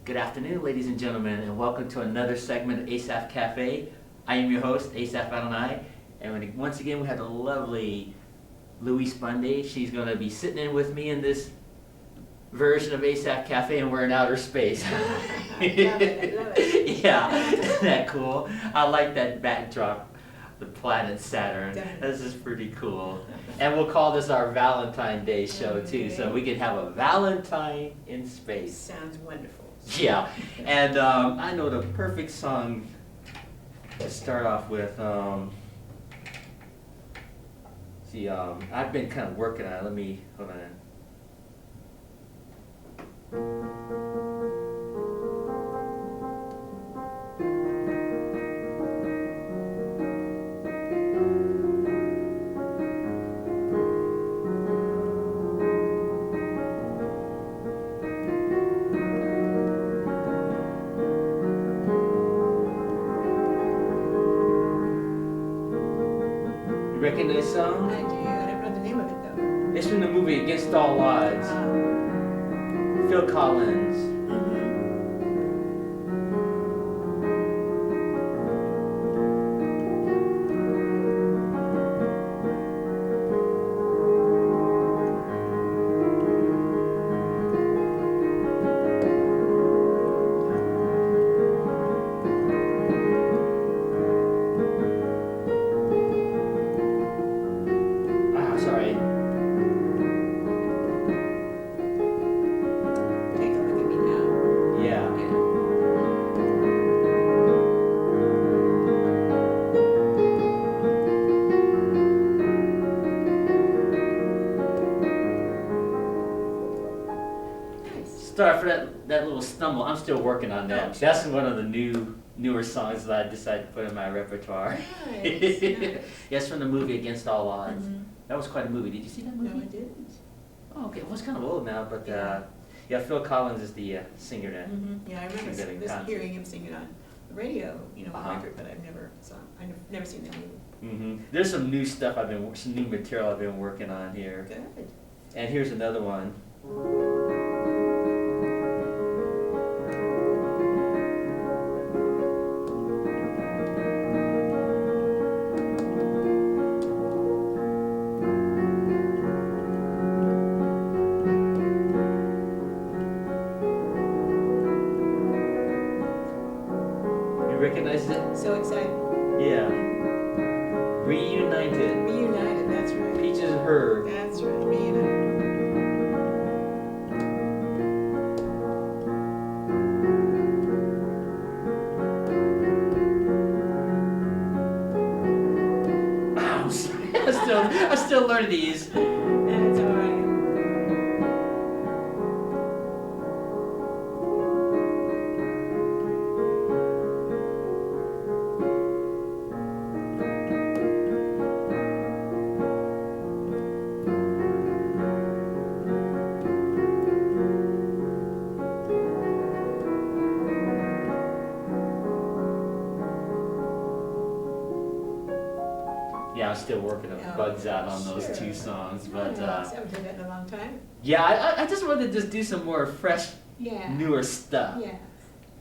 Good afternoon, ladies and gentlemen, and welcome to another segment of Asaph Cafe. I am your host, Asaph Valentine, and once again we have the lovely Louise Bundy. She's going to be sitting in with me in this version of Asaph Cafe, and we're in outer space. I love it. Yeah, isn't that cool? I like that backdrop, the planet Saturn. Definitely. This is pretty cool. And we'll call this our Valentine Day show too, so we can have a Valentine in space. Sounds wonderful. Yeah, and I know the perfect song to start off with. I've been kind of working on it. Let me, hold on. You recognize this song? I do. I don't know the name of it though. It's from the movie Against All Odds. Phil Collins. Sorry. Take a look at me now. Yeah. Nice. Sorry for that little stumble. I'm still working on that. Oh, sure. That's one of the newer songs that I decided to put in my repertoire. Nice. Nice. Yes, from the movie Against All Odds. Mhm. That was quite a movie. Did you see that No, movie? I didn't. Oh, okay. Well, it's kind of old now, but Yeah. yeah, Phil Collins is the singer then. Yeah, I remember She's getting just concert. hearing him sing it on the radio, Uh-huh. record, but I've never seen that movie. There's some new stuff some new material I've been working on here. Good. And here's another one. You recognize it? So excited. Yeah. Reunited. Reunited, that's right. Peaches and Herb. That's right, reunited. I'm sorry. I'm still learning these. That's all right. Yeah, I'm still working the Oh, bugs out on those sure. two songs, Nice. but I haven't done that in a long time. yeah, I just wanted to just do some more fresh, Yeah. newer stuff. Yeah.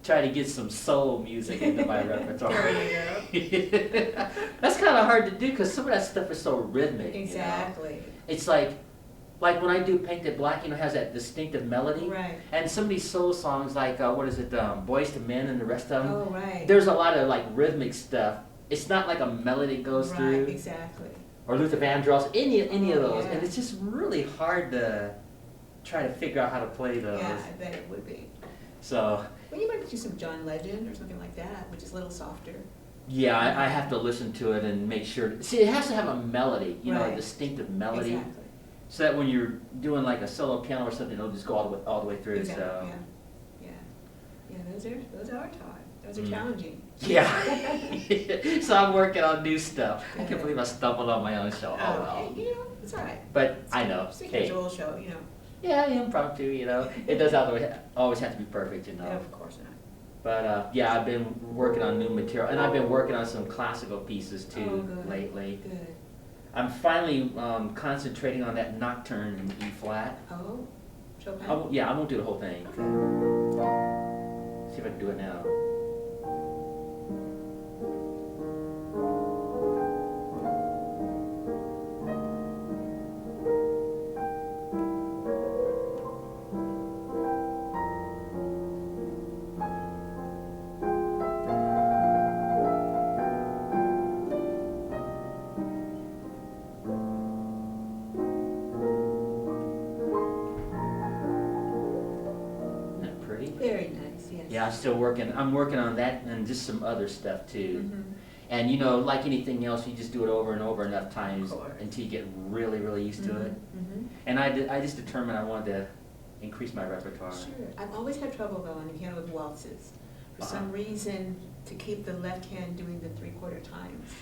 Try to get some soul music into my repertoire. There you go. That's kind of hard to do because some of that stuff is so rhythmic. you know? Exactly. It's like when I do Painted Black, it has that distinctive melody. Right. And some of these soul songs, like what is it, Boys to Men and the rest of them. Oh, right. There's a lot of like rhythmic stuff. It's not like a melody goes Right, through, exactly. or Luther Vandross, any of Oh, those, yeah. and it's just really hard to try to figure out how to play those. Yeah, I bet it would be. So Well, you might do some John Legend or something like that, which is a little softer. yeah, I have to listen to it and make sure. See, it has to have a melody, a Right. distinctive melody, Exactly. so that when you're doing like a solo piano or something, it'll just go all the way through. Exactly. So Yeah. Yeah. Those are hard. Those are challenging. yeah. So I'm working on new stuff. I Good. can't believe I stumbled on my own show. Oh well. Hey, it's all right. But I know. It's a Hey, casual show, yeah, impromptu. It does always have to be perfect. Of course not. But yeah, I've been working on new material, and I've been working on some classical pieces too Oh, good. lately. Good. I'm finally concentrating on that nocturne in E flat. Oh, Chopin. I won't do the whole thing. Okay. See if I can do it now. Very nice, yes. Yeah, I'm working on that and just some other stuff too. Mhm. And you know, like anything else, you just do it over and over enough times Of course. until you get really, really used to it. Mhm. And I just determined I wanted to increase my repertoire. Sure. I've always had trouble though on the piano with waltzes. For Uh-huh. some reason, to keep the left hand doing the 3/4 times.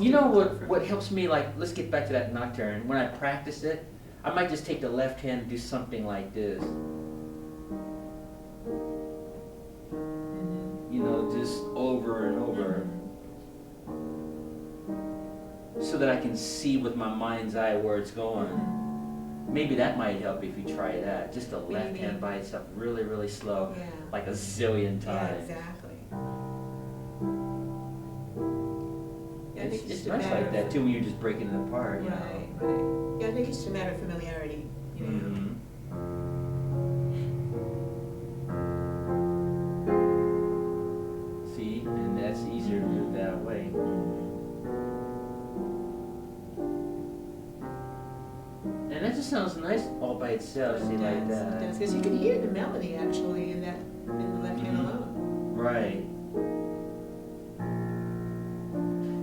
You know difficult for what me. helps me, like, let's get back to that nocturne. When I practice it, I might just take the left hand and do something like this. Mhm. You know, just over and over. So that I can see with my mind's eye where it's going. Mhm. Maybe that might help if you try that. Just the What do you left hand mean? by itself, really, really slow, Yeah. like a zillion Yeah, times. exactly. Yeah, I think It's a nice matter like of- that too when you're just breaking it apart, you know. Right, right. Yeah, I think it's just a matter of familiarity, you know. Mhm. See, and that's easier to do it that way. And that just sounds nice all by itself, see, like that. It does, because you can hear the melody actually in the left hand Mhm. alone. Right.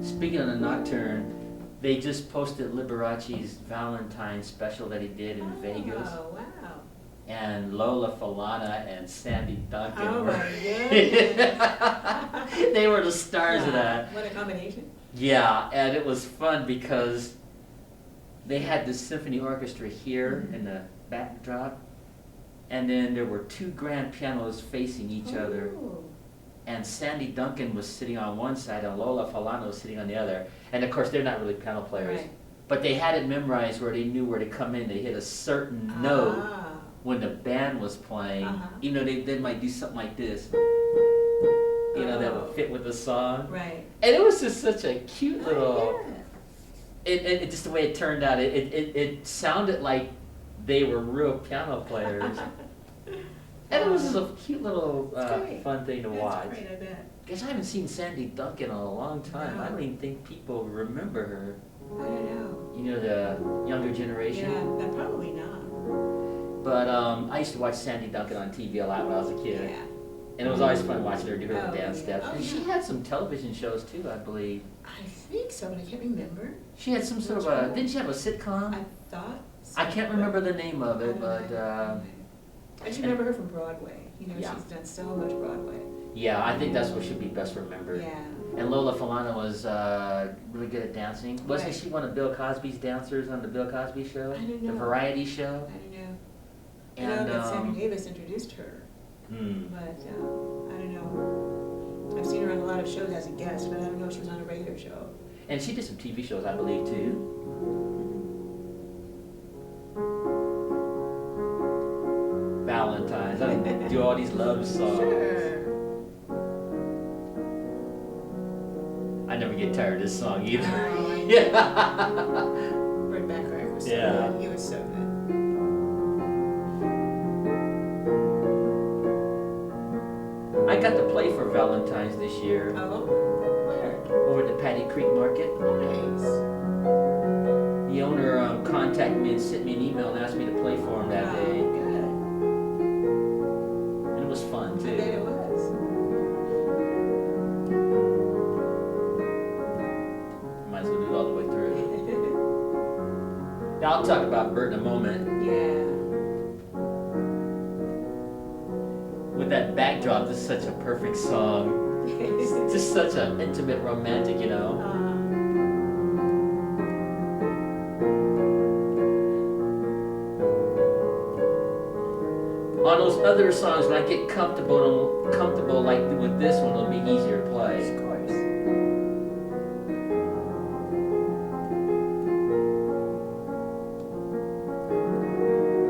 Speaking of the nocturne, they just posted Liberace's Valentine special that he did in Vegas. Oh, wow. And Lola Falana and Sandy Duncan Oh were my goodness. they were the stars of Wow, that. what a combination. Yeah, and it was fun because they had the symphony orchestra here in the backdrop, and then there were two grand pianos facing each other, Oh. and Sandy Duncan was sitting on one side and Lola Falana was sitting on the other. And of course, they're not really piano players, Right. but they had it memorized where they knew where to come in. They hit a certain note Ah. when the band was playing, Uh-huh. even though they might do something like this, you know, that Oh. would fit with the song. Right. And it was just such a cute little, Oh, yeah. it just the way it turned out, it sounded like they were real piano players. And it was just a cute little That's great. fun thing to That's watch. great, I bet. Because I haven't seen Sandy Duncan in a long time. I No. don't even think people remember her. I don't know. You know, the younger generation. Yeah, probably not. But I used to watch Sandy Duncan on TV a lot when I was a kid. Yeah. And it was always fun watching her do her Oh, dance yeah. steps. Oh, And she yeah. had some television shows too, I believe. I think so, but I can't remember. She had some sort of a, didn't she have a sitcom? I thought so, I can't remember the name of I it, don't but know. I just remember her from Broadway. You know, Yeah. she's done so much Broadway. yeah, I think that's what should be best remembered. Yeah. And Lola Falana was really good at dancing. Wasn't Right. she one of Bill Cosby's dancers on the Bill Cosby show? I don't The know. variety show? I don't know. I And, know that Sammy Davis introduced her, hmm. but I don't know. I've seen her on a lot of shows as a guest, but I don't know if she was on a regular show. And she did some TV shows, I believe, too. Valentines. I do all these love songs. Sure. I never get tired of this song either. Oh, yeah. Burt Bacharach was so Yeah. good. He was so good. I got to play for Valentines this year Oh, where? over at the Patty Creek Market. Nice. The owner contacted me and sent me an email and asked me to play for him that day. Oh, good. And it was fun I bet too. it was. Might as well do it all the way through. Now, I'll talk about Bert in a moment. Yeah. With that backdrop, this is such a perfect song. It's just such an intimate romantic, you know. On those other songs, when I get comfortable like with this one, it'll be easier to play. Of course.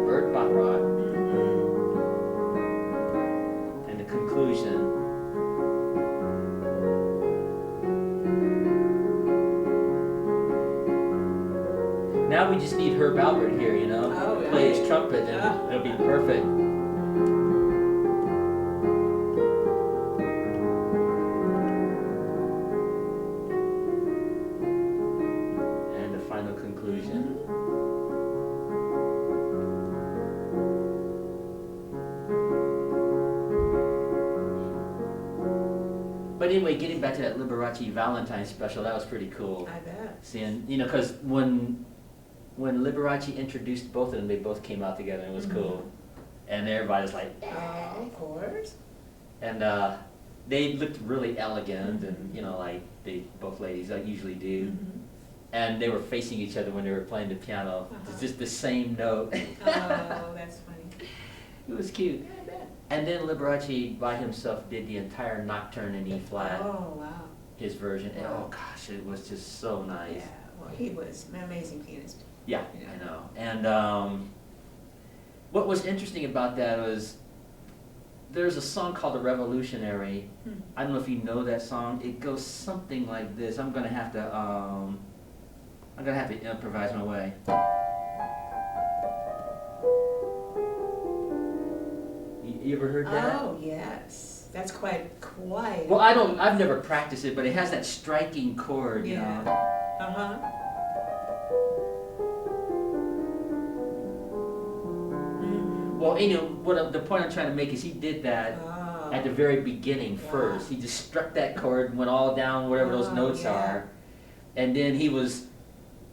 Bert Bacharach. And the conclusion. now we just need Herb Albert here, you know, Oh, yeah. play his trumpet, and Yeah. it'll be perfect. And the final conclusion. But anyway, getting back to that Liberace Valentine special, that was pretty cool. I bet. Seeing, you know, because when Liberace introduced both of them, they both came out together, and it was cool. And everybody was like, Oh, of course. and they looked really elegant, and you know, like both ladies usually do. Mm-hmm. And they were facing each other when they were playing the piano. It's just the same note. Oh, that's funny. It was cute. Yeah, I bet. And then Liberace by himself did the entire Nocturne in E flat, Oh, wow. his version. And Wow. oh gosh, it was just so nice. Yeah, well, he was an amazing pianist. Yeah, Yeah. I know. And what was interesting about that was there's a song called The Revolutionary. I don't know if you know that song. It goes something like this. I'm gonna have to improvise my way. You ever heard that? Oh, yes. That's quite. Well, I've never practiced it, but it has that striking chord, you Yeah. know. Uh-huh. Mm-hmm. Well, you know, the point I'm trying to make is he did that Oh. at the very beginning Wow. first. He just struck that chord and went all down whatever those Oh, notes yeah. are. And then he was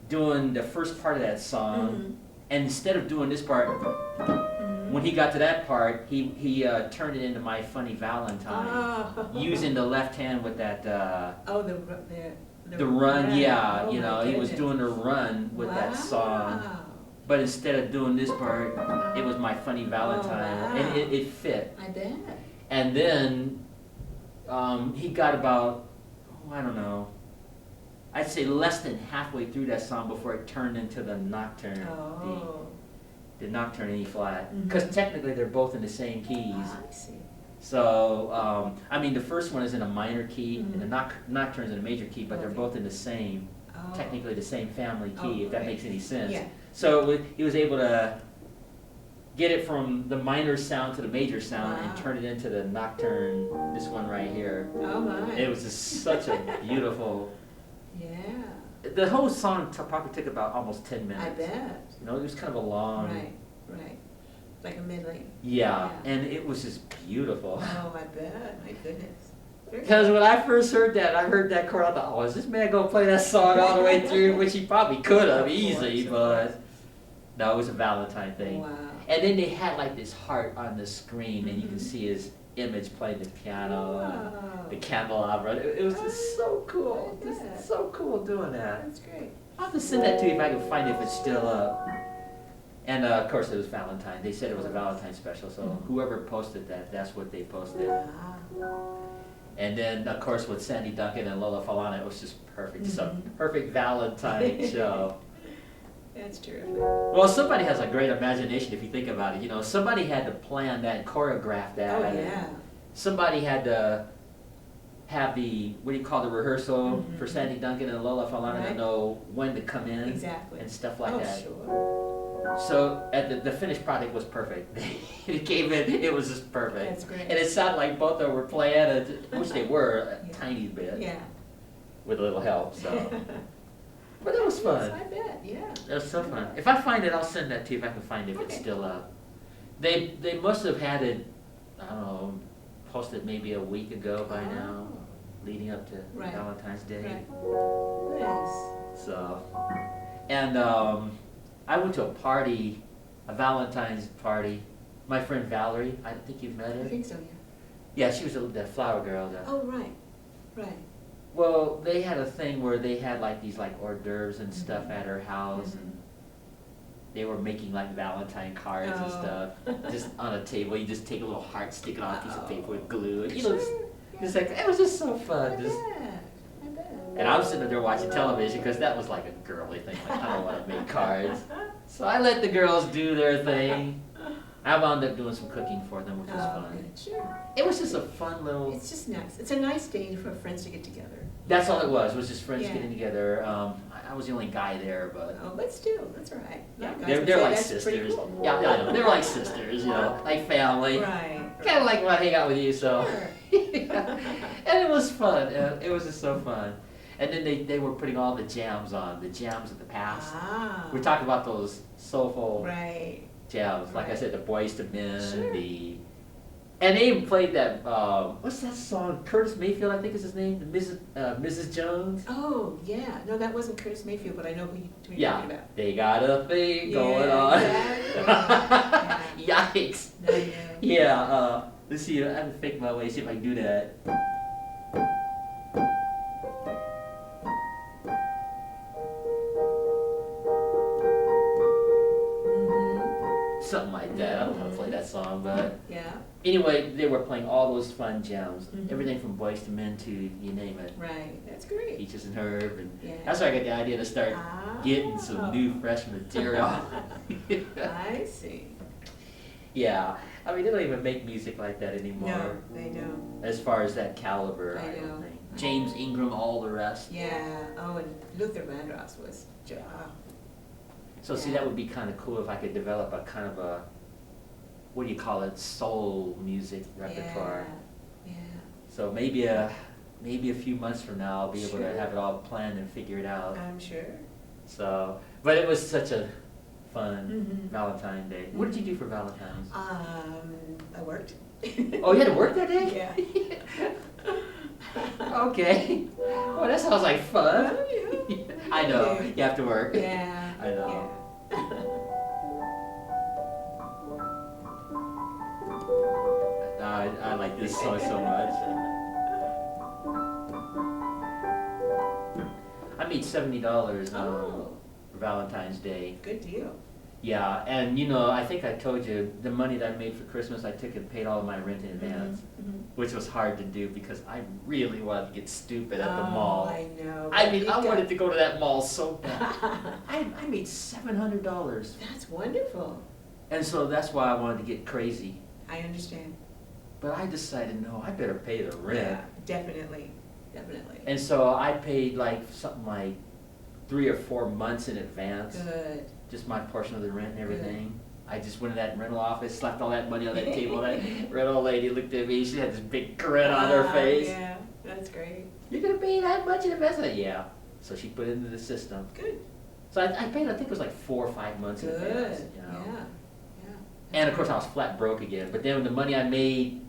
doing the first part of that song, Mhm. and instead of doing this part, Mhm. when he got to that part, he turned it into My Funny Valentine, Oh. using the left hand with that, Oh, the run, yeah, Oh, you my know, he was goodness. doing the run with that song. Wow. But instead of doing this part, it was My Funny Valentine, wow. and it fit. I bet. And then he got about, I don't know, I'd say less than halfway through that song before it turned into the Nocturne, Oh. the Nocturne in E flat. Mhm. Because technically they're both in the same keys. I see. So, I mean, the first one is in a minor key, and the Mhm. Nocturne's in a major key, but they're Okay. both in the same, Oh. technically the same family key, Oh, if that okay. makes any sense. Yeah. So he was able to get it from the minor sound to the major sound and Wow. turn it into the Nocturne, this one right here. Oh, my. It was just such a beautiful, Yeah. the whole song probably took about almost 10 minutes. I bet. You know, it was kind of a long, Right, right. Like a medley. yeah, Yeah. and it was just beautiful. Oh, I bet. My goodness. Very Because good. when I first heard that, I heard that chord, I thought, oh, is this man gonna play that song all the way through? Which he probably could have Of easily, course, but of no, it was a Valentine thing. Wow. And then they had like this heart on the screen, and you can Mhm. see his image playing the piano, and Wow. the candelabra. It was just so cool, I bet. just so cool doing that. That's great. I'll have to send that to you if I can find it if it's still up. And of course it was Valentine. They said it was a Valentine special, so Mhm. whoever posted that, that's what they posted. Wow. And then of course with Sandy Duncan and Lola Falana, it was just perfect. Just a Mhm. perfect Valentine show. That's terrific. Well, somebody has a great imagination if you think about it. You know, somebody had to plan that and choreograph that. Oh, and yeah. Somebody had to have the, what do you call the rehearsal Mhm. for Sandy Duncan and Lola Falana to Right. know when to come in Exactly. and stuff like Oh, that. sure. So at the finished product was perfect. It came in, it was just perfect. That's great. And it sounded like both of them were playing, which they were a Yeah. tiny bit, Yeah. with a little help. So, but it was fun. Yes, I bet, yeah. It was so fun. If I find it, I'll send that to you if I can find it, if it's Okay. still up. They must have had it, I don't know, posted maybe a week ago by now, Oh. leading up to Right. Valentine's Day. Right. Nice. So, and I went to a party, a Valentine's party. My friend Valerie, I think you've met I her. think so, yeah. Yeah, she was the flower girl. Oh, right, right. Well, they had a thing where they had like these like hors d'oeuvres and stuff Mhm. at her house. Mhm. They were making like Valentine cards and Oh. stuff, just on a table. You just take a little heart, stick it on a piece of paper with glue. And, you know, Sure, just yeah. like it was just so I fun. bet, Just, I bet. and I was sitting there watching television because that was like a girly thing. Like I don't want to make cards, so I let the girls do their thing. I wound up doing some cooking for them, which was Oh, fun. good. Sure. it was just a fun little. It's just nice. It's a nice day for friends to get together. That's all it was just friends Yeah. getting together. I was the only guy there, but. Oh, but still, that's all right. Yeah, Guys they're, would they're say like that's pretty sisters. cool. Yeah, I know. They're like sisters, you know, like family. Right. Kind of like when I hang out with you, so. Sure. Yeah. And it was fun. It was just so fun. And then they were putting all the jams on, the jams of the past. Ah. We talked about those soulful Right. jams. Like I Right. said, the Boys to Men, Sure. and they even played that, what's that song? Curtis Mayfield, I think is his name, the Mrs. Jones. Oh, yeah. No, that wasn't Curtis Mayfield, but I know who you're Yeah, talking about. they got a thing going Yeah, on. exactly. Yikes. I know. Yeah, let's see, I have to fake my way, see if I can do that. Mhm. Something like that. I don't know how to play that song, but Yeah. anyway, they were playing all those fun jams. Mhm. Everything from Boys to Men to you name it. Right. That's great. Peaches and Herb, and Yeah. that's where I got the idea to start getting some Ah. new, fresh material. I see. Yeah, I mean, they don't even make music like that anymore. No, they don't. As far as that caliber, I I know. don't think. James Ingram, all the rest. Yeah. Oh, and Luther Vandross was just. So see, Yeah. that would be kind of cool if I could develop a kind of a, what do you call it, soul music repertoire. Yeah. So maybe a few months from now, I'll be able Sure. to have it all planned and figure it out. I'm sure. So, but it was such a fun Mhm. Valentine Day. What did you do for Valentine's? I worked. Oh, you had to work that day? Yeah. Okay. Oh, that sounds like fun. Well, yeah. I know, you have to work. Yeah. I know. Yeah. I like this song so much. I made $70 on Oh. Valentine's Day. Good deal. Yeah, and you know, I think I told you, the money that I made for Christmas, I took and paid all of my rent in advance, Mhm. which was hard to do because I really wanted to get stupid at the Oh, mall. I know. I mean, You I got- wanted to go to that mall so bad. I made $700. That's wonderful. And so that's why I wanted to get crazy. I understand. But I decided, no, I better pay the rent. Yeah, definitely. Definitely. And so I paid like something like 3 or 4 months in advance, Good. just my portion of the rent and everything. I just went to that rental office, slapped all that money on that table. That rental lady looked at me, she had this big grin on her face. Yeah, that's great. You're gonna pay that much in advance? I said, yeah. So she put it into the system. Good. So I paid, I think it was like 4 or 5 months in advance. Good. You know? Yeah. Yeah. And of course I was flat broke again. But then with the money I made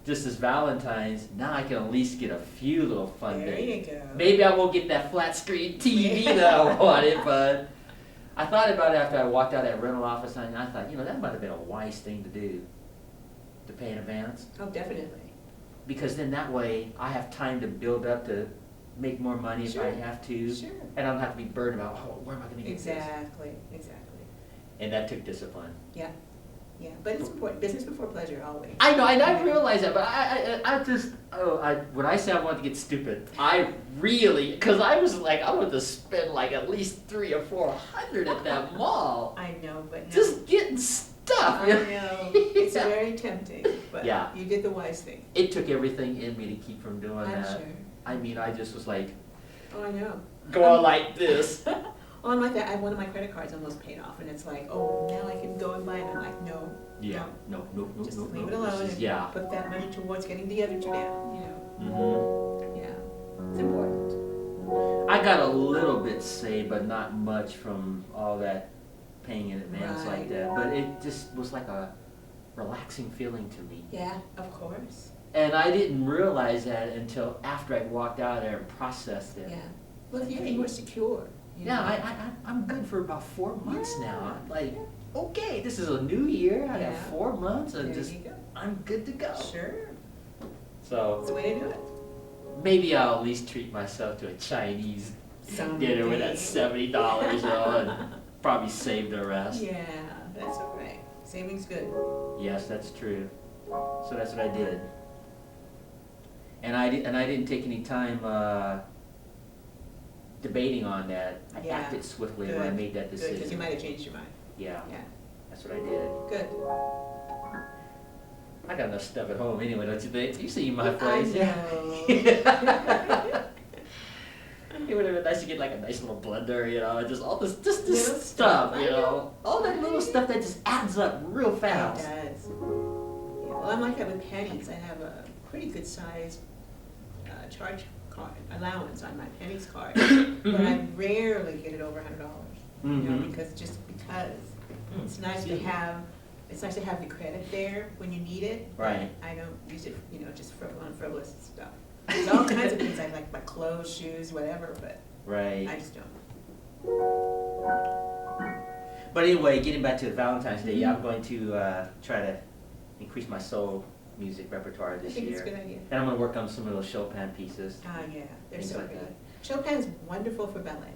just as Valentine's, now I can at least get a few little fun There days. you go. Maybe I won't get that flat screen TV that I wanted, but I thought about it after I walked out of that rental office, and I thought, you know, that might have been a wise thing to do, to pay in advance. Oh, definitely. Because then that way, I have time to build up to make more money if I Sure. have to. Sure. And I don't have to be burdened about, oh, where am I gonna get this? Exactly. Exactly. And that took discipline. Yeah. Yeah. But it's important. Business before pleasure, always. I know, and I realize that, but I just, when I say I want to get stupid, I really, because I was like, I wanted to spend like at least 300 or 400 at that mall, I know, but no. just getting stuff. I you know? know. It's very tempting, but Yeah. you did the wise thing. It took everything in me to keep from doing I'm that. sure. I mean, I just was like, Oh, I know. going like this. Oh, I'm like that. I have one of my credit cards almost paid off, and it's like, oh, now I can go and buy it. I'm like, no. Yeah, no, no, no, Just no, leave no. it alone This is- and yeah. put that money towards getting the other two down, you know. Hmm. Yeah. It's important. I got a little bit saved, but not much from all that paying in advance like Right. that. But it just was like a relaxing feeling to me. Yeah, of course. And I didn't realize that until after I walked out of there and processed it. Yeah. Well, if you're more secure. You Yeah, know. I'm good for about 4 months Yeah. now. I'm like, Yeah. okay, this is a new year. I have Yeah. 4 months and There just, you go. I'm good to go. Sure. That's So the way to do it. maybe I'll at least treat myself to a Chinese dinner with that Someday. $70 on and probably save the rest. Yeah, that's all right. Saving's good. Yes, that's true. So that's what I did. And I didn't take any time debating on that. I Yeah. acted swiftly when I Good. made that Good, because you decision. might have changed your mind. Yeah, Yeah. that's what I did. Good. I got enough stuff at home anyway, don't you think? You see my I place. know. It would have been nice to get like a nice little blender, you know, just all this Little stuff, stuff, you I know. know. All that little stuff that just adds up real It fast. does. Yeah, well, I'm like that with pennies. I have a pretty good size charge card, allowance on my pennies card, but I rarely get it over $100. You know, because it's nice to have. It's nice to have the credit there when you need it. Right. I don't use it, you know, just on frivolous stuff. There's all kinds of things I like, my clothes, shoes, whatever, but Right. I just don't. But anyway, getting back to Valentine's Day, yeah, I'm going to try to increase my soul music repertoire I this think it's year. a good idea. And I'm going to work on some of those Chopin pieces. Yeah, they're Things so like good. that. Chopin's wonderful for ballet.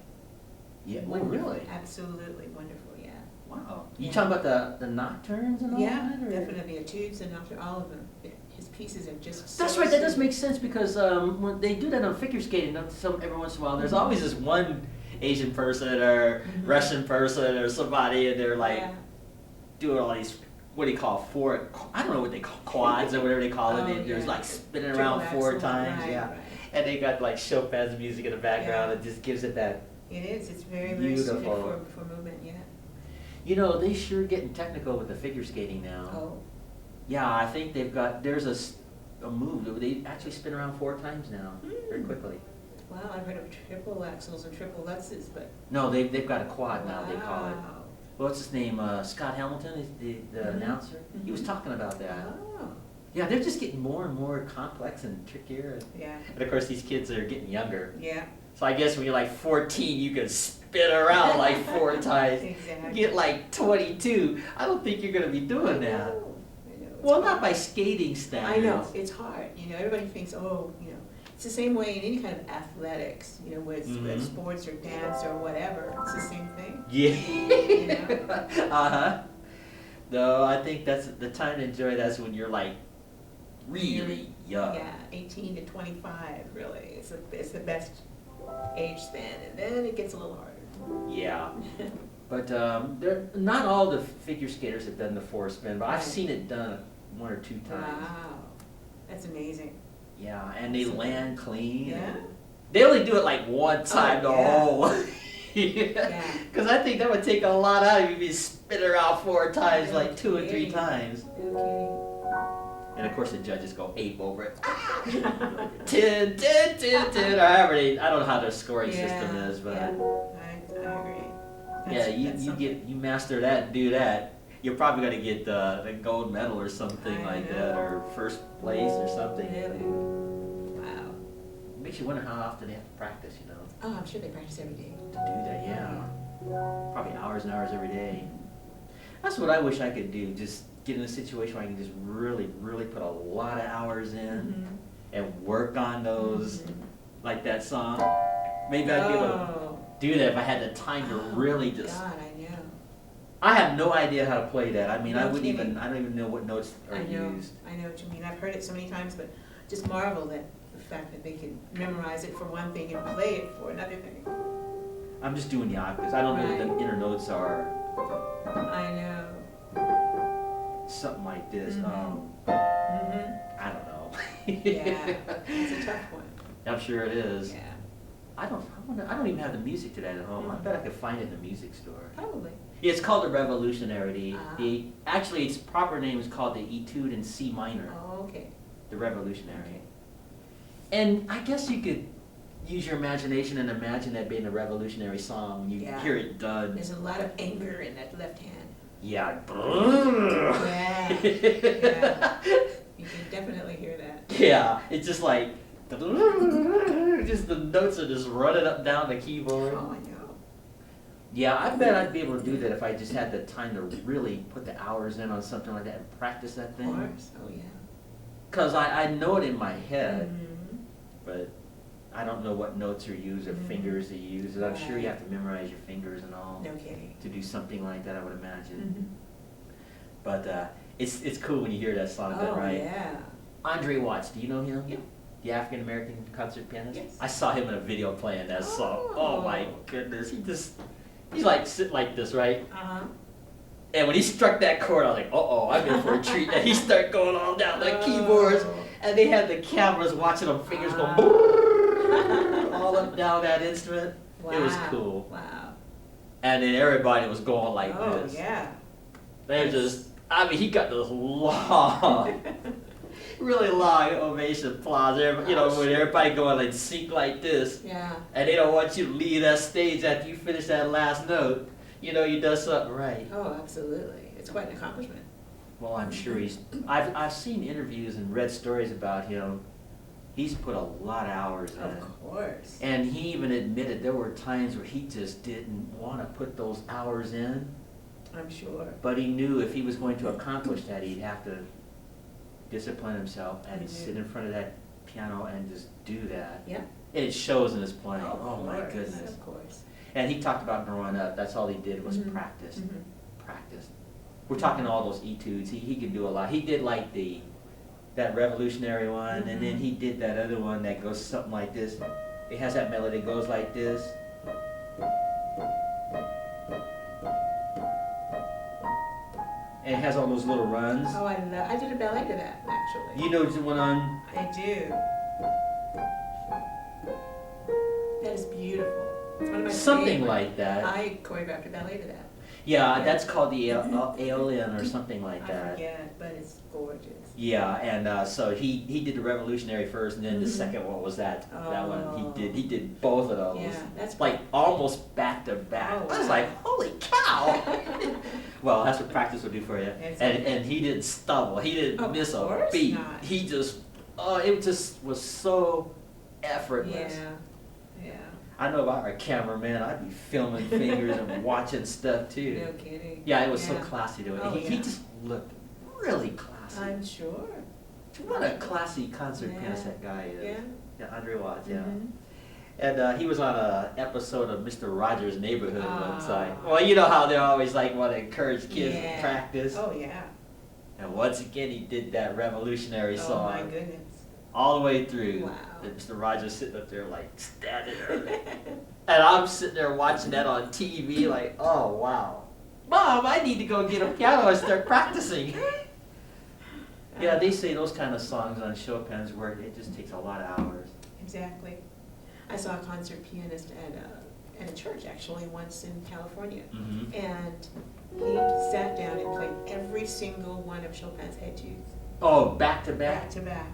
Yeah, oh, Wonderful, really? Absolutely wonderful, yeah. Wow. You Yeah. talking about the nocturnes and all Yeah, that? Or? definitely, etudes and after all of them. His pieces are just That's so right, that does soothing. make sense because when they do that on figure skating, every once in a while, there's always this one Asian person or Russian person or somebody, and they're like Yeah. doing all these, what do you call, I don't know what they call, quads or whatever they call it. Oh, There's yeah. like spinning Triple around 4 axel, times, right, yeah. right. And they got like Chopin's music in the background. Yeah. It just gives it that. It is, it's very, very suited Beautiful. for movement, yeah. You know, they sure getting technical with the figure skating now. Oh, Yeah, I think there's a move that they actually spin around 4 times now, very quickly. wow, I've heard of triple axles and triple Lutzes, but. No, they've got a quad now, they call it. Wow. What's his name? Scott Hamilton is the announcer. He was talking about that. Oh, Yeah, they're just getting more and more complex and trickier. yeah, And of course, these kids are getting younger. yeah, So I guess when you're like 14, you can spin around like 4 times. exactly. You get like 22. I don't think you're going to be doing that. I know, it's Well, not hard. by skating standards. I know, it's hard, you know, everybody thinks, oh, you know, it's the same way in any kind of athletics, you know, whether it's sports or dance or whatever, it's the same thing. Yeah. Uh-huh. No, I think that's the time to enjoy that's when you're like really young. Yeah, 18 to 25, really, it's the best age span, and then it gets a little harder. Yeah. But not all the figure skaters have done the 4 spin, but I've Right. seen it done 1 or 2 times. Wow, that's amazing. Yeah, and they land clean. Yeah? They only do it like 1 time the yeah. whole. Yeah. Because I think that would take a lot out of you if you spin around 4 times, No like 2 or 3 kidding. times. No And of course the judges go ape over it. 10, 10, 10, 10, or however I don't know how their scoring kidding. system is, but Yeah, I agree. yeah, That's you something. you master that and do that, you're probably gonna get the gold medal or something I like know. that, or first place or something. Really? Wow. Makes you wonder how often they have to practice, you know, Oh, I'm sure they practice every day. to do that. Yeah, probably hours and hours every day. That's what I wish I could do. Just get in a situation where I can just really, really put a lot of hours in and work on those, like that song. Maybe I'd be able to Oh. do that if I had the time to really just. God, I know. I have no idea how to play that. I mean, I No wouldn't kidding. even. I don't even know what notes are I know. used. I know what you mean. I've heard it so many times, but just marvel at the fact that they can memorize it for one thing and play it for another thing. I'm just doing the octaves. I don't know what Right. the inner notes are. I know. Something like this. Mm-hmm. I don't know. Yeah, it's a tough one. I'm sure it is. Yeah, I don't even have the music to that at home. I bet I could find it in the music store. probably. Yeah, it's called the Revolutionary. Ah. Actually, its proper name is called the Etude in C minor. Oh, okay. The Revolutionary. Okay. And I guess you could use your imagination and imagine that being a revolutionary song when you Yeah. hear it done. There's a lot of anger in that left hand. Yeah. Yeah. Yeah. You can definitely hear that. Yeah, it's just like, just the notes are just running up down the keyboard. Oh, I know. Yeah, I bet I'd be able to do that if I just had the time to really put the hours in on something like that and practice that Of thing. course. Oh, yeah. Because I know it in my head, Mhm. but I don't know what notes are used or Mhm. fingers to use. And I'm sure you Right. have to memorize your fingers and all No kidding. to do something like that, I would imagine. Mhm. But it's cool when you hear that song, Oh, right? yeah. Andre Watts, do you know him? Yeah. The African American concert pianist? Yes. I saw him in a video playing that song. Oh my Oh. goodness. He's like sitting like this, right? Uh-huh. And when he struck that chord, I was like, uh-oh, I'm in for a treat. And he started going all down the keyboards. And they had the cameras watching them, fingers going all up down that instrument. Wow. It was cool. Wow. And then everybody was going like this. Oh, yeah. They were just, I mean, he got this long, really long ovation applause. You know, when everybody going like sync like this. Yeah. And they don't want you to leave that stage after you finish that last note. You know, you done something right. Oh, absolutely. It's quite an accomplishment. Well, I'm sure I've seen interviews and read stories about him. He's put a lot of hours in. Of course. And he even admitted there were times where he just didn't want to put those hours in. I'm sure. But he knew if he was going to accomplish that, he'd have to discipline himself and sit in front of that piano and just do that. Yeah. It shows in his playing. Oh, my course, goodness. Of course. And he talked about growing up. That's all he did was practice. Practice. We're talking all those etudes. He can do a lot. He did like that revolutionary one, and then he did that other one that goes something like this. It has that melody that goes like this. And it has all those little runs. Oh, I did a ballet to that, actually. You know the one on? I do. That is beautiful. It's one of my something favorite. like that. I choreographed a ballet to that. Yeah, that's called the Aeolian or something like that. I forget, but it's gorgeous. Yeah, and so he did the revolutionary first, and then the second one was that one. He did both of those. Yeah, that's like almost back to back. Oh, I was wow. like, holy cow! Well, that's what practice will do for you. And he didn't stumble. He didn't miss a beat. Not. He just it just was so effortless. Yeah, yeah. I know if I were a cameraman, I'd be filming fingers and watching stuff too. No kidding. Yeah, it was so classy to it. Oh, He yeah. just looked really classy. I'm sure. What a classy concert Yeah. pianist that guy is. Yeah. Yeah, Andre Watts, yeah. Mhm. And he was on an episode of Mr. Rogers' Neighborhood one Ah. time. Well, you know how they always like want to encourage kids Yeah. to practice. Oh, yeah. And once again, he did that revolutionary Oh, song my goodness. all the way through. Wow. And Mr. Rogers sitting up there like standing there. And I'm sitting there watching that on TV like, oh, wow. Mom, I need to go get a piano and start practicing. Yeah, they say those kind of songs on Chopin's work, it just takes a lot of hours. Exactly. I saw a concert pianist at a church, actually, once in California. Mm-hmm. And he sat down and played every single one of Chopin's etudes. Oh, back to back? Back to back.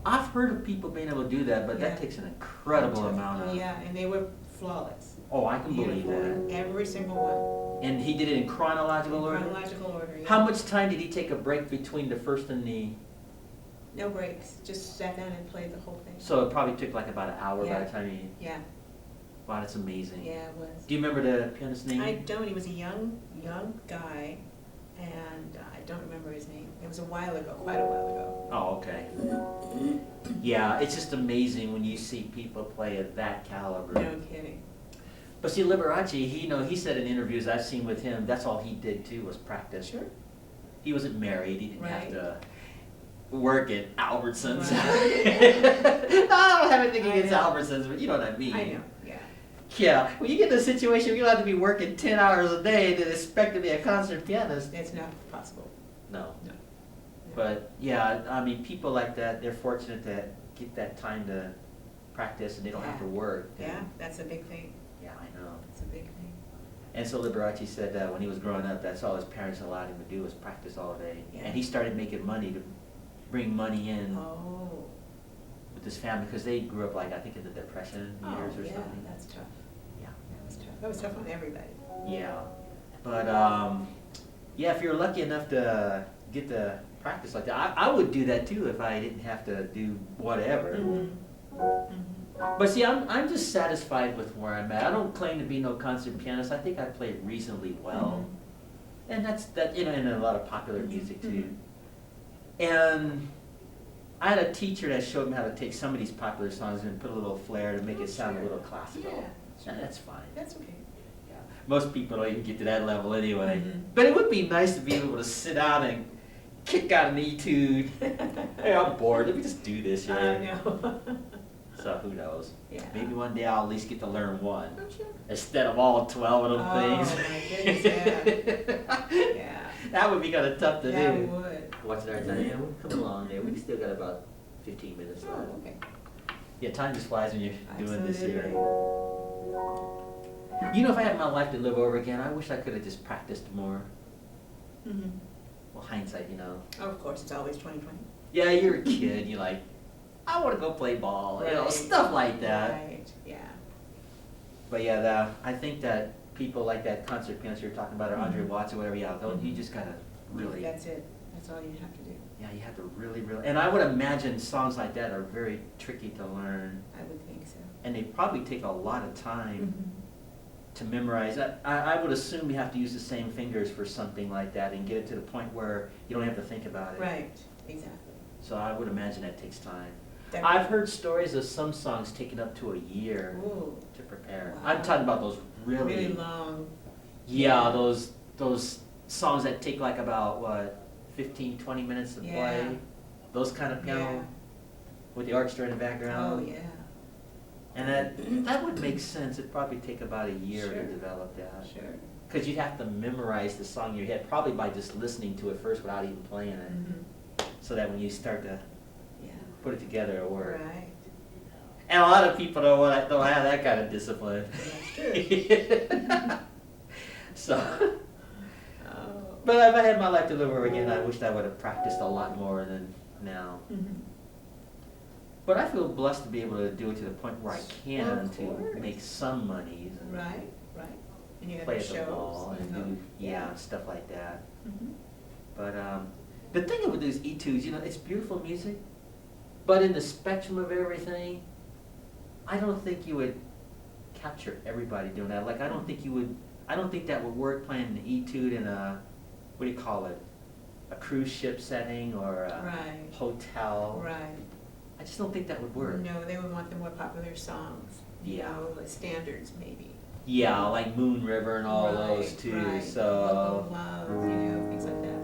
I've heard of people being able to do that, but Yeah. that takes an incredible amount of... Yeah, and they were flawless. Oh, I can believe Beautiful. that. Every single one. And he did it in chronological order? Chronological order, yeah. How much time did he take a break between the first and the... No breaks, just sat down and played the whole thing. So it probably took like about an hour by Yeah. the time he... Yeah, Wow, that's amazing. yeah, it was. Do you remember the pianist's name? I don't, he was a young guy, and I don't remember his name. It was a while ago, quite a while ago. Oh, okay. Yeah, it's just amazing when you see people play at that caliber. No kidding. But see, Liberace, he said in interviews I've seen with him, that's all he did too was practice. Sure. He wasn't married, he didn't have Right. to work at Albertsons. Right. No, I don't have anything I against know. Albertsons, but you know what I mean. I know, yeah. Yeah, when you get in a situation where you don't have to be working 10 hours a day to expect to be a concert pianist. It's not possible. No. No. But yeah, I mean, people like that, they're fortunate to get that time to practice and they don't have to work. Yeah, that's a big thing. Yeah, I know. It's a big thing. And so Liberace said that when he was growing up, that's all his parents allowed him to do was practice all day. Yeah. And he started making money to bring money in Oh. with his family because they grew up like, I think in the Depression years or yeah, something. that's tough. Yeah. That was tough. That was tough on everybody. Yeah. But yeah, if you're lucky enough to get to practice like that, I would do that too if I didn't have to do whatever. Mm-hmm. Mm-hmm. But see, I'm just satisfied with where I'm at. I don't claim to be no concert pianist. I think I play reasonably well. And that's in a lot of popular music too. And I had a teacher that showed me how to take some of these popular songs and put a little flair to make it sound a little classical. Yeah, And that's fine. that's okay. Yeah. Most people don't even get to that level anyway. Mhm. But it would be nice to be able to sit down and kick out an etude. Hey, I'm bored. Let me just do this here. I know. So who knows? Yeah. Maybe one day I'll at least get to learn one Oh, sure. instead of all 12 of them things. Oh, my goodness, yeah. Yeah. That would be kind of tough to That do. would. What's our time? Yeah, we're coming along there. We still got about 15 minutes left. Oh, okay. Yeah, time just flies when you're doing this here. Absolutely. You know, if I had my life to live over again, I wish I could have just practiced more. Mm-hmm. Well, hindsight, you know. Oh, of course, it's always 2020. Yeah, you're a kid. You're like, I want to go play ball. You know, Right. stuff like that. Right, yeah. But yeah, I think that people like that concert pianist you're talking about, or Andre Mhm. Watts or whatever, yeah, you Mhm. just gotta really, That's it. That's all you have to do. yeah, you have to really, and I would imagine songs like that are very tricky to learn, I would think so. and they probably take a lot of time Mhm. to memorize. I would assume you have to use the same fingers for something like that and get it to the point where you don't have to think about it. Right, exactly. So I would imagine that takes time. Definitely. I've heard stories of some songs taking up to a year Ooh, to prepare. Wow. I'm talking about those really long. yeah, those songs that take like about, what, 15, 20 minutes to Yeah. play? Those kind of piano Yeah. with the orchestra in the Oh, background? yeah. And that would make sense. It'd probably take about a year to Sure. develop that. Sure. Because you'd have to memorize the song in your head, probably by just listening to it first without even playing it. Mhm. So that when you start to Yeah. put it together, it'll work. Right. And a lot of people don't have that kind of discipline. That's true. So, Oh. but if I had my life to live over again, I wished I would have practiced a lot more than now. Mhm. But I feel blessed to be able to do it to the point where I can Of to course. make some monies and Right, right. And you have play your at the shows. mall and you know. do, yeah, stuff like that. Mhm. But the thing with these etudes, you know, it's beautiful music, but in the spectrum of everything, I don't think you would capture everybody doing that. Like, I don't think that would work playing an etude in a, what do you call it? A cruise ship setting or a Right. hotel. Right. I just don't think that would work. No, they would want the more popular songs. Yeah. You know, like standards maybe. Yeah, like Moon River and all those Right, too, right. so. Love, you know, things like that.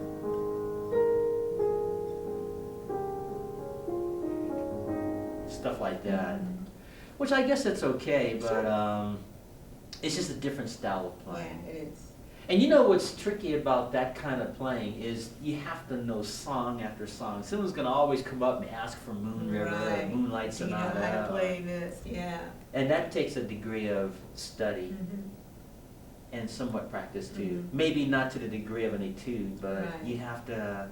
Stuff like that, Mhm. which I guess it's okay, but Sure. it's just a different style of Yeah, playing. it is. And you know what's tricky about that kind of playing is you have to know song after song. Someone's gonna always come up and ask for Moon River or Right. Moonlight Do you know Sonata. how to play this? Yeah. And that takes a degree of study Mhm. and somewhat practice too. Mhm. Maybe not to the degree of an etude, but Right. you have to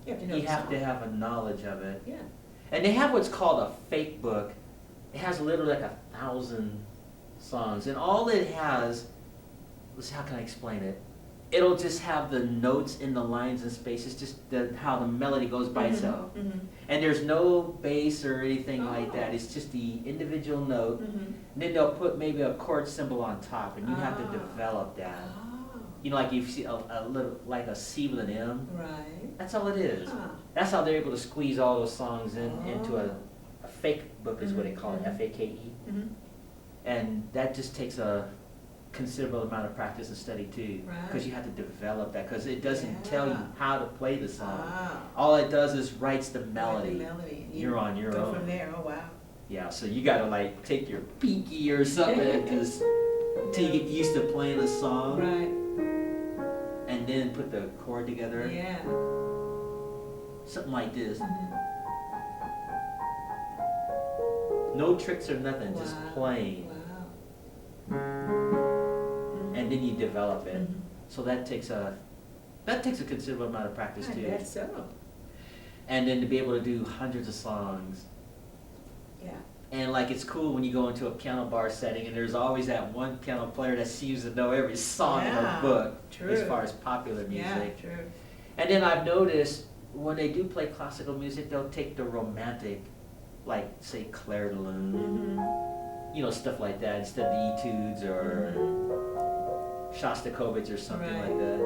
You have to know you the have to song. have a knowledge of it. Yeah. And they have what's called a fake book. It has literally like 1,000 songs, and all it has, let's see, how can I explain it? It'll just have the notes in the lines and spaces, just how the melody goes by Mhm, itself. mhm, And there's no bass or anything like that. Oh. It's just the individual note. mhm. And then they'll put maybe a chord symbol on top, and you have to Ah. develop that. Oh. You know, like you see a little, like a C with an M. Right. That's all it is. Huh. That's how they're able to squeeze all those songs into Oh. a fake book is what they call it, Mhm. F-A-K-E. Mhm. And that just takes a considerable amount of practice and study too. Right. Because you have to develop that, because it doesn't tell you Yeah. how to play the song. Ah. All it does is writes the Right, melody. the melody. And you You're on your go own. from there. Oh, wow. Yeah, so you gotta like take your pinky or something and just, until you get used to playing the song. Right. And then put the chord together. Yeah. Something like this. Mhm. No tricks or nothing, just Wow. playing. Wow. And then you develop it. Mhm. So that takes a considerable amount of practice I too. bet so. And then to be able to do hundreds of songs. Yeah. And like it's cool when you go into a piano bar setting and there's always that one piano player that seems to know every song in Yeah, the book true. as far as popular music. Yeah, true. And then I've noticed when they do play classical music, they'll take the romantic, like say Claire de Lune, Mhm. you know, stuff like that, instead of the etudes or Mhm. Shostakovich or something Right. like that.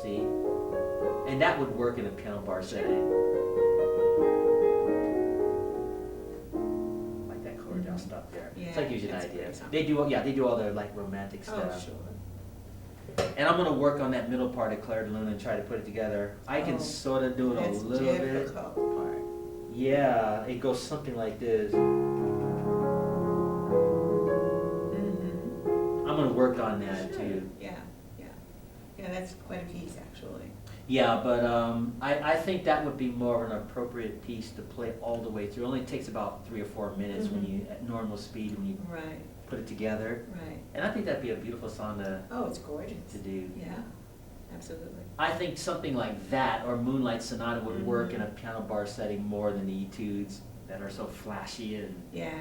See? And that would work in a piano bar setting. Like that chord, I'll stop there. Yeah, So that gives you an that's a idea. great song. They do all the like romantic Oh, stuff. sure. And I'm gonna work on that middle part of Claire de Lune and try to put it together. I can Oh, sort of do it a That's little bit. difficult part. Yeah, it goes something like this. Mm-hmm. I'm gonna work on that Sure. too. Yeah, yeah. Yeah, that's quite a piece, actually. Yeah, but I think that would be more of an appropriate piece to play all the way through. It only takes about 3 or 4 minutes when you, at normal speed, when you Right, put it together. right. And I think that'd be a beautiful song Oh, it's gorgeous. to do. Yeah, absolutely. I think something like that or Moonlight Sonata would work in a Mhm. piano bar setting more than the etudes that are so flashy and, Yeah.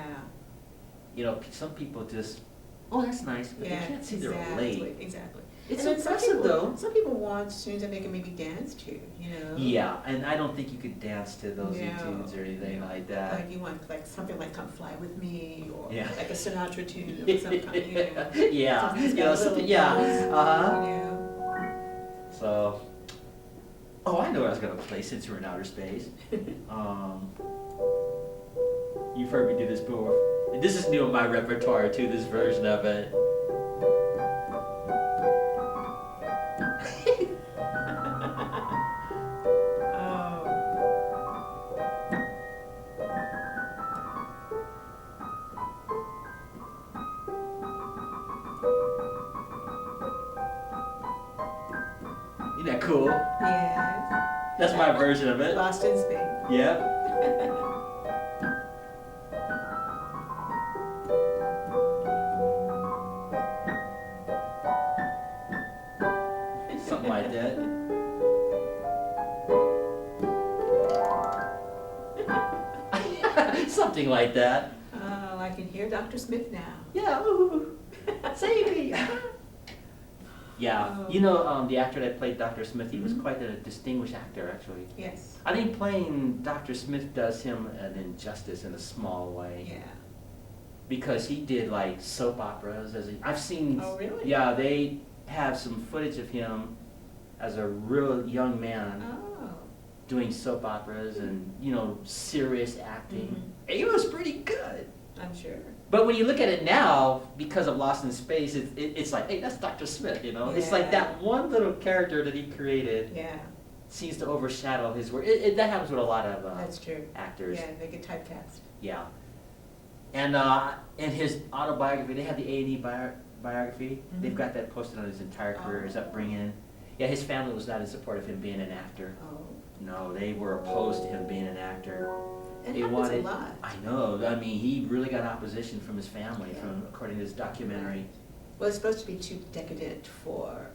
you know, some people just, oh, that's nice, but Yeah, they can't see they're exactly, late. exactly. It's And then impressive though. Some people want tunes that they can maybe dance to, you know? Yeah, and I don't think you could dance to those No, etudes or anything no. like that. Like you want like something like "Come Fly with Me" or Yeah. like a Sinatra tune of some kind, you know? Yeah, Something that's you got know, a little something, yeah, buzz, uh-huh. you know? So, oh, I know what I was gonna play since we're in outer space. You've heard me do this before. This is new in my repertoire too, this version of it. Oh. Isn't that cool? Yes. That's my version of it. Lost in Space. Yep. Something like that. Something like that. Oh, I can hear Dr. Smith now. Yeah, ooh, save me. Yeah, Oh. you know, the actor that played Dr. Smith, he was Mhm. quite a distinguished actor, actually. Yes. I think playing Dr. Smith does him an injustice in a small way. Yeah. Because he did like soap operas I've seen. Oh, really? Yeah, they have some footage of him as a real young man Oh. doing soap operas and, you know, serious acting. Mhm. And he was pretty good. I'm sure. But when you look at it now, because of Lost in Space, it's like, hey, that's Dr. Smith, you know? It's like Yeah. that one little character that he created Yeah, seems to overshadow his work. That happens with a lot of that's true. actors. Yeah, they get typecast. Yeah. And in his autobiography, they have the A&E biography. They've Mhm. got that posted on his entire career, his Oh. upbringing. Yeah, his family was not in support of him being an actor. Oh. No, they were opposed to him being an actor. It They happens wanted, a lot. I know. I mean, he really got opposition from his family, from according to this documentary. Well, it's supposed to be too decadent for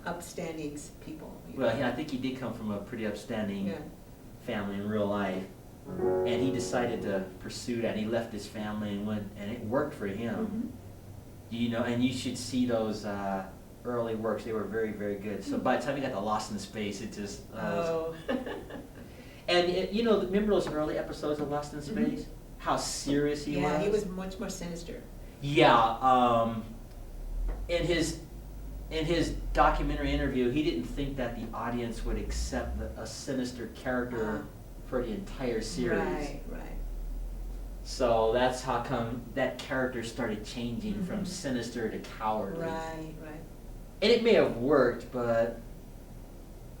upstanding people. You Well, know? yeah, I think he did come from a pretty upstanding Yeah. family in real life, and he decided to pursue that. And he left his family and went, and it worked for him. Mhm. You know, and you should see those early works. They were very, very good. So by the time he got to Lost in Space, it just. Oh. And you know, remember those early episodes of Lost in Space? Mhm. How serious he was. Yeah, he was much more sinister. Yeah. In his documentary interview, he didn't think that the audience would accept a sinister character for the entire series. Right, right. So that's how come that character started changing from Mhm. sinister to cowardly. Right, right. And it may have worked, but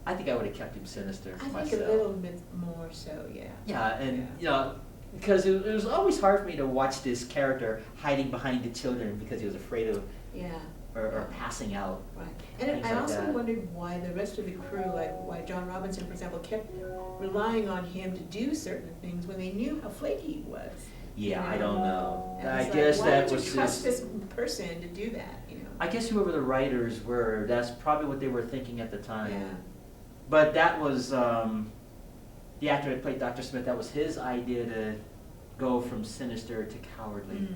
I think I would have kept him sinister I myself. think a little bit more so, yeah. Yeah, and Yeah. you know, because it was always hard for me to watch this character hiding behind the children because he was afraid of Yeah, or passing out. right. And Things I like also that. wondered why the rest of the crew, like why John Robinson, for example, kept relying on him to do certain things when they knew how flaky he was. Yeah, I don't know. And I it's guess like, why that would was you trust just. this person to do that, you know? I guess whoever the writers were, that's probably what they were thinking at the time. Yeah. But that was the actor that played Dr. Smith. That was his idea to go from sinister to cowardly. Mm.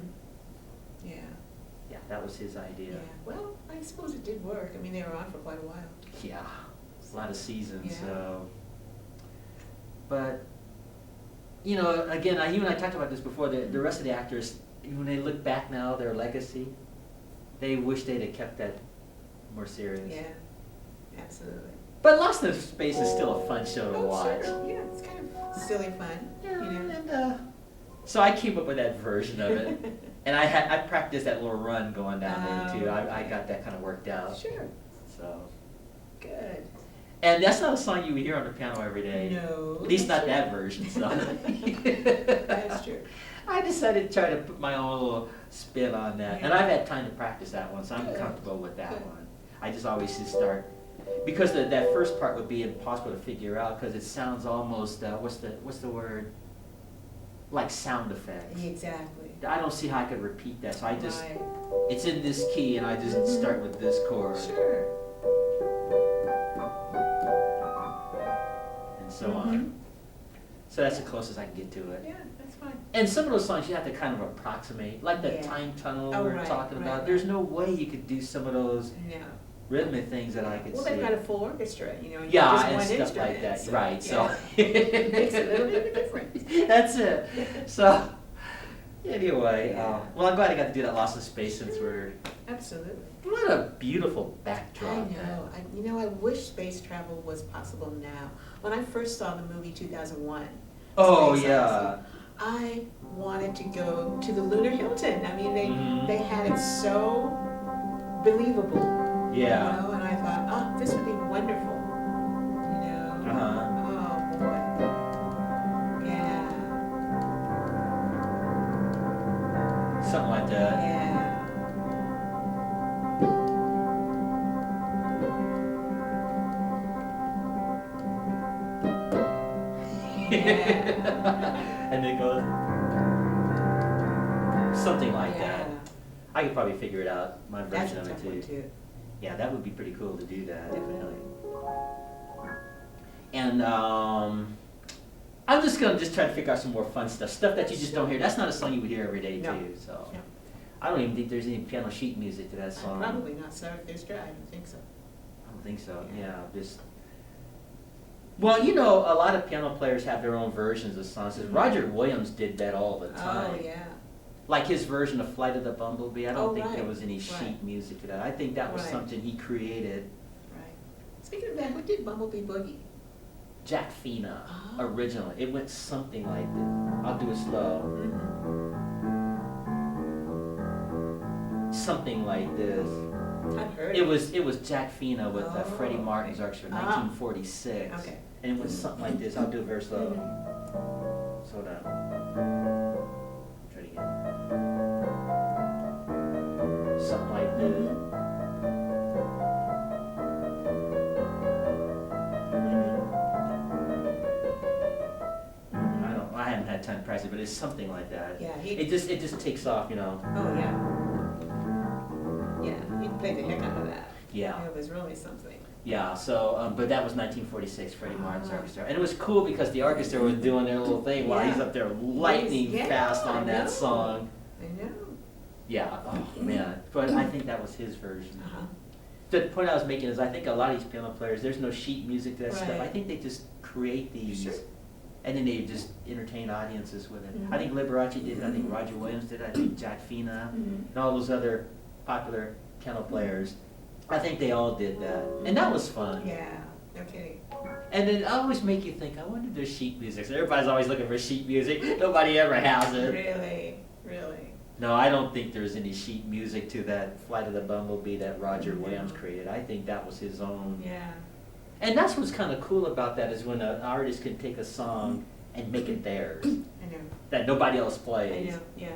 Yeah, Yeah, that was his idea. yeah. Well, I suppose it did work. I mean, they were on for quite a while. Yeah, a lot of seasons. Yeah. So, but you know, again, you and I talked about this before. The rest of the actors, when they look back now, their legacy, they wish they'd have kept that more serious. Yeah, absolutely. But Lost in Space is still a fun show to watch. Sure. Yeah, it's kind of silly fun, you know? And, so I came up with that version of it, and I practiced that little run going down there too. I Okay. got that kind of worked out. Sure, So, good. And that's not a song you would hear on the piano every day. No. At least not that's that version, so. That's true. I decided to try to put my own little spin on that. And Yeah. I've had time to practice that one, so I'm Good. comfortable with that Good. one. I just always just start, because that first part would be impossible to figure out, because it sounds almost, what's the word? Like sound effects. Exactly. I don't see how I could repeat that, so I just, Right. it's in this key, and I just start with this chord, Sure. and so on. So that's the closest I can get to it. Yeah, that's fine. And some of those songs you have to kind of approximate, like the Yeah. time tunnel Oh, we were right, talking right, about. right. There's no way you could do some of those No. rhythmic things that I could Well, see. they've got a full orchestra, you know, and Yeah, just and one stuff instrument. like that, so, right, so. yeah. It makes a little bit of a difference. That's it. So, anyway, Yeah. well, I'm glad I got to do that Lost in Space since we're, Absolutely. what a beautiful I backdrop. know. I wish space travel was possible now. When I first saw the movie 2001. Oh, Space yeah. Odyssey, I wanted to go to the Lunar Hilton. I mean, they had it so believable. Yeah. You know, and I thought, oh, this would be wonderful. You know. Uh-huh. Oh boy. Yeah. Something like that. Yeah. Yeah. And it goes something like Yeah. that. I could probably figure it out, my That's version a of tough it one too. too. Yeah, that would be pretty cool to do that. Definitely. And I'm just gonna try to figure out some more fun stuff that you just don't hear. That's not a song you would hear every day No. too. So No. I don't even think there's any piano sheet music to that song. Probably not. So if there's dry, I don't think so. I don't think so. Yeah. Yeah, just. Well, you know, a lot of piano players have their own versions of songs. Roger Williams did that all the time. Oh, yeah. Like his version of Flight of the Bumblebee, I don't Oh, think there right, was any sheet right. music to that. I think that was Right. something he created. Right. Speaking of that, who did Bumblebee Boogie? Jack Fina, Oh. originally. It went something like this. I'll do it slow. Mm-hmm. Something like this. I've heard It was Jack Fina with Oh, Freddie Martin's okay. orchestra, Ah. 1946. Okay. And it went something like this. I'll do it very slow. Mhm. Slow down. Try it again. Something like this. I haven't had time to practice it, but it's something like that. Yeah, It just takes off, you know. Oh, yeah. Yeah, he played the heck out of that. Yeah. It was really something. Yeah, so, but that was 1946, Freddie Martin's Ah. orchestra. And it was cool because the orchestra was doing their little thing while he's Yeah. up there lightning Yeah, fast I on that know. song. I know. Yeah, oh man. But I think that was his version. Uh-huh. The point I was making is I think a lot of these piano players, there's no sheet music to that stuff. Right. I think they just create these. Sure. And then they just entertain audiences with it. Mhm. I think Liberace did it, I think Roger Williams did it, I think Jack Fina, Mhm. and all those other popular piano players. I think they all did that. And that was fun. Yeah, no kidding. And it always make you think, I wonder if there's sheet music. So everybody's always looking for sheet music. Nobody ever has it. Really, really. No, I don't think there's any sheet music to that Flight of the Bumblebee that Roger No. Williams created. I think that was his own. Yeah. And that's what's kind of cool about that is when an artist can take a song and make it theirs. I know. That nobody else I plays. know, yeah.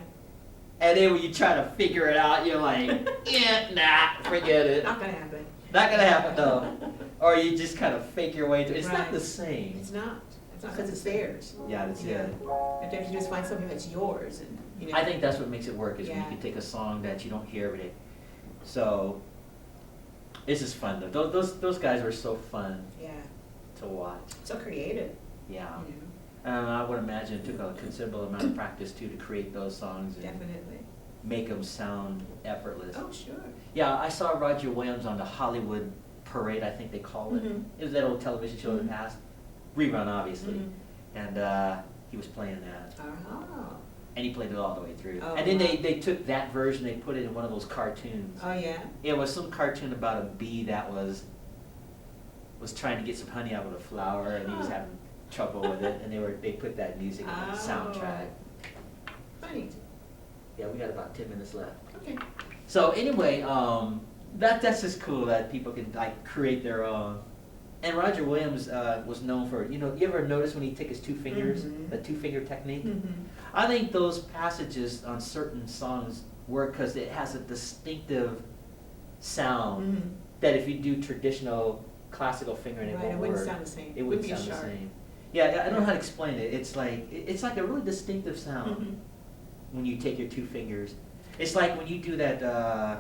And then when you try to figure it out, you're like, yeah, nah, forget it. Not gonna happen. Not gonna happen though. Or you just kind of fake your way through. It's not Right. the same. It's not. It's not because it's theirs. Yeah, that's You it. know, if you have to just find something that's yours and, you know. I think that's what makes it work is when you Yeah. can take a song that you don't hear every day. So this is fun though. Those guys were so fun Yeah. to watch. So creative, Yeah. you know, I would imagine it took a considerable amount of practice too to create those songs and definitely. make them sound effortless. Oh, sure. Yeah, I saw Roger Williams on the Hollywood Parade, I think they call it. Mhm. It was that old television show that Mhm. passed. Rerun, obviously. Mhm. And he was playing that. Oh. And he played it all the way through. Oh, And then wow. they took that version, they put it in one of those cartoons. Oh, yeah? It was some cartoon about a bee that was trying to get some honey out of a flower, and he was having trouble with it, and they put that music in the soundtrack. Funny. Yeah, we got about 10 minutes left. Okay. So anyway, that's just cool that people can like create their own. And Roger Williams was known for, you ever notice when he took his two fingers, the two-finger technique? I think those passages on certain songs work because it has a distinctive sound that if you do traditional classical fingering, it won't it wouldn't work. sound the same. It wouldn't Would be sound the sharp. same. Yeah, I don't know how to explain it. It's like a really distinctive sound when you take your two fingers. It's like when you do that, the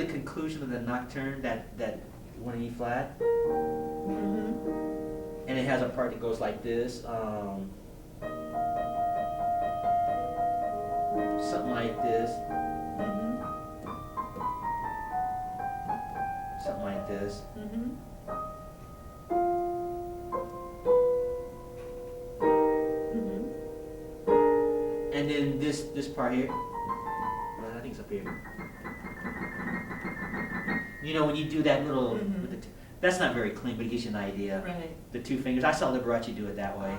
conclusion of the nocturne, that 1 E flat, and it has a part that goes like this, something like this, something like this. And then this part here, well, I think it's up here. When you do that little, with the that's not very clean, but it gives you an idea. Right. The two fingers. I saw Liberace do it that way.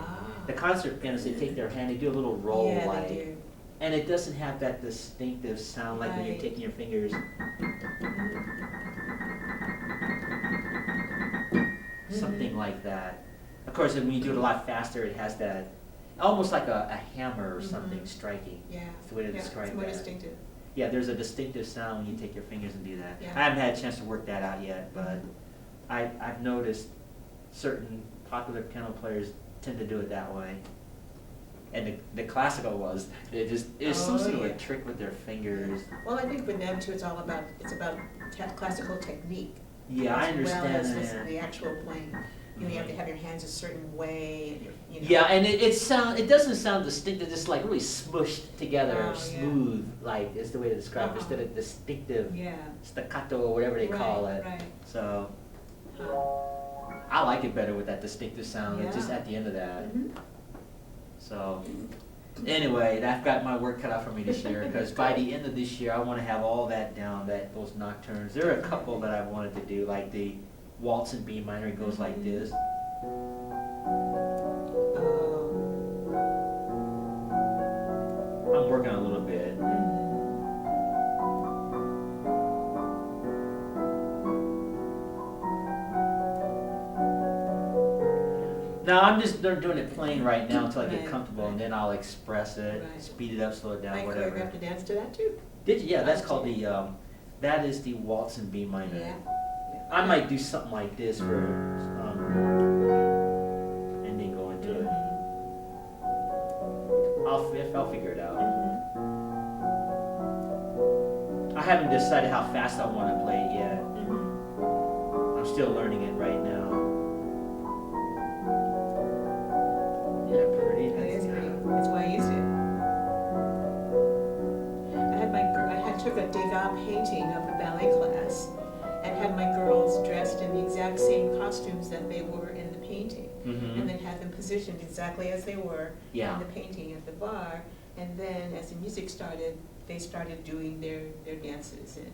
The concert pianists, they take their hand, they do a little roll, Yeah, like, they do. and it doesn't have that distinctive sound like when you're taking your fingers. Something like that. Of course, when you do it a lot faster, it has that, almost like a hammer or something striking. Yeah. That's the way to describe It's more that. distinctive. Yeah, there's a distinctive sound when you take your fingers and do that. Yeah. I haven't had a chance to work that out yet, but I've noticed certain popular piano players tend to do it that way. And the classical ones, it's some sort of a trick with their fingers. Well, I think with them too, it's about classical technique. Yeah, I understand as well as that. the actual playing. You have to have your hands a certain way. And Yeah, and it doesn't sound distinct. It's just like really smushed together, smooth, like is the way to describe it, instead of distinctive staccato or whatever they call it. Right. So I like it better with that distinctive sound, just at the end of that. So anyway, I've got my work cut out for me this year, because by the end of this year, I want to have all that down, those nocturnes. There are a couple that I've wanted to do, like the waltz in B minor. It goes like this. I'm working on a little bit. Now I'm just doing it plain right now until I get comfortable, and then I'll express it, speed it up, slow it down, I whatever. choreographed a dance to that too. Did you? Yeah, that's called that is the waltz in B minor. Yeah. I might do something like this for, and then go into it. I'll figure it out. I haven't decided how fast I want to play it yet. I'm still learning it right now. Yeah, pretty. It is pretty. That's why I used it. I took a Degas painting of a ballet class and had my girls dressed in the exact same costumes that they were in the painting. And then had them positioned exactly as they were in the painting at the bar. And then as the music started, they started doing their dances. And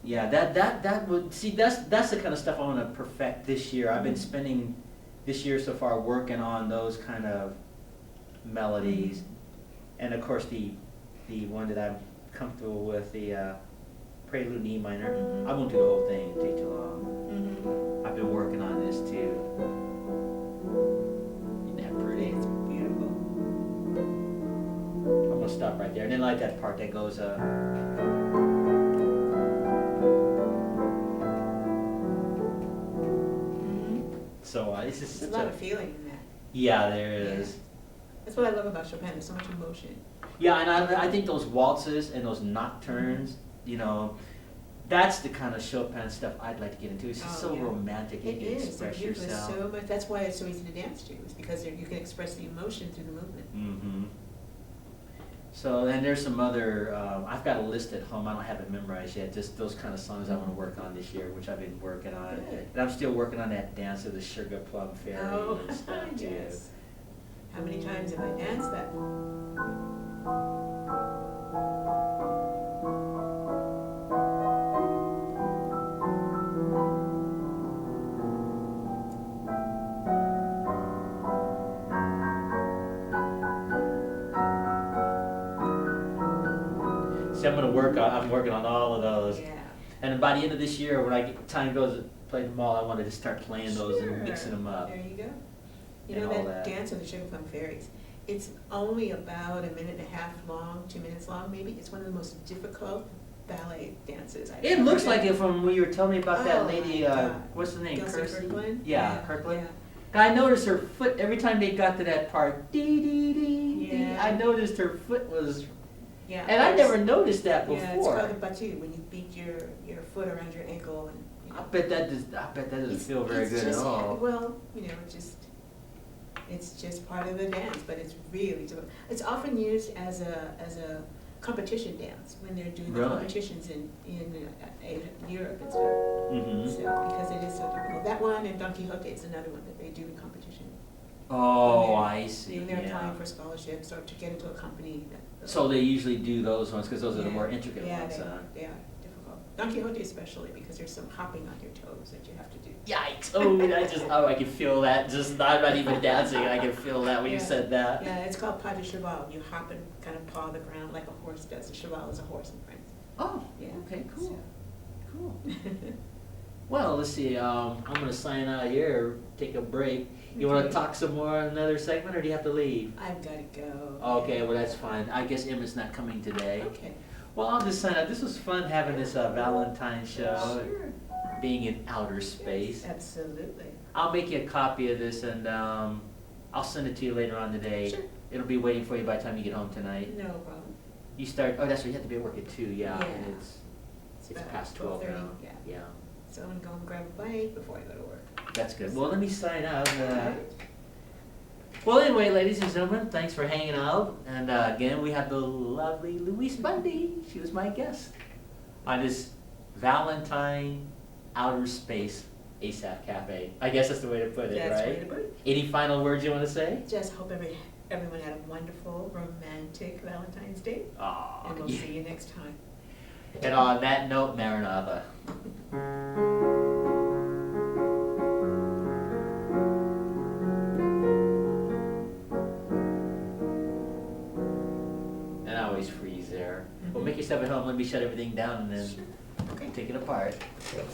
yeah, that would, see, that's the kind of stuff I want to perfect this year. I've been spending this year so far working on those kind of melodies. And of course the one that I'm comfortable with, the Prelude in E minor. I won't do the whole thing, it'll take too long. I've been working on this too. Isn't that pretty? it's beautiful. I'm gonna stop right there, and then like that part that goes So it's just There's a lot of feeling in that. Yeah, there is. That's what I love about Chopin. There's so much emotion. Yeah, and I think those waltzes and those nocturnes, that's the kind of Chopin stuff I'd like to get into. It's just so romantic. You can express yourself. So much. That's why it's so easy to dance to. It's because you can express the emotion through the movement. So, and there's some other, I've got a list at home. I don't have it memorized yet. Just those kind of songs I want to work on this year, which I've been working on. Good. And I'm still working on that dance of the Sugar Plum Fairy and stuff too. Yes. How many times have I danced that? See, I'm working on all of those. Yeah. And by the end of this year, when time goes played them all, I wanted to start playing those and mixing them up. There you go. You And know all that that. dance of the Sugar Plum Fairies? It's only about 1.5 minutes long, 2 minutes long maybe. It's one of the most difficult ballet dances I've It ever looks done. like it from when you were telling me about that Oh, lady, my God. what's the name, Kelsey Kirsty? Kirkland? Yeah, Kirkland. Yeah. I noticed her foot, every time they got to that part, dee dee dee dee, Yeah. I noticed her foot was, Yeah. and I there's- never noticed that Yeah, it's before. called a batu, when you beat your foot around your ankle and, you I know. bet that doesn't It's- feel very it's good at just- all. Well, you know, it's just part of the dance, but it's really difficult. It's often used as a competition dance when they're doing the Really? competitions in Europe and stuff. Mm-hmm. So, because it is so difficult. That one and Don Quixote is another one that they do in competition. Oh, When I see, When they're yeah. applying for scholarships or to get into a company. So they usually do those ones, because those are the more intricate Yeah, ones, huh? they are difficult. Don Quixote especially, because there's some hopping on your toes that you have to do. Yikes! I can feel that. Just I'm not even dancing. I can feel that when you Yeah. said that. Yeah, it's called pas de cheval. You hop and kind of paw the ground like a horse does. A cheval is a horse in France. Oh, Yeah. okay, cool, So- cool. Well, let's see. I'm gonna sign out here. Take a break. You want to Okay. talk some more on another segment, or do you have to leave? I've got to go. Okay, well that's fine. I guess Emma's not coming today. Okay. Well, I'll just sign out. This was fun having this Valentine show, Sure. being in outer space. Absolutely. I'll make you a copy of this and I'll send it to you later on today. Sure. It'll be waiting for you by the time you get home tonight. No problem. You start, oh, that's right, you have to be at work at 2, yeah. Yeah. And it's about past 12 12:30, now. yeah. Yeah, So I'm going to go and grab a bite before I go to work. that's good. Well, let me sign out. Alright. Well, anyway, ladies and gentlemen, thanks for hanging out. And again, we had the lovely Louise Bundy. She was my guest on this Valentine outer space Asaph Cafe. I guess that's the way to put it, That's the way right? to put it. Any final words you want to say? Just hope everyone had a wonderful, romantic Valentine's Day. Aw, And we'll see you next time. And on that note, Maranatha. And I always freeze there. Well, make yourself at home. Let me shut everything down and then Sure. Okay. take it apart. So,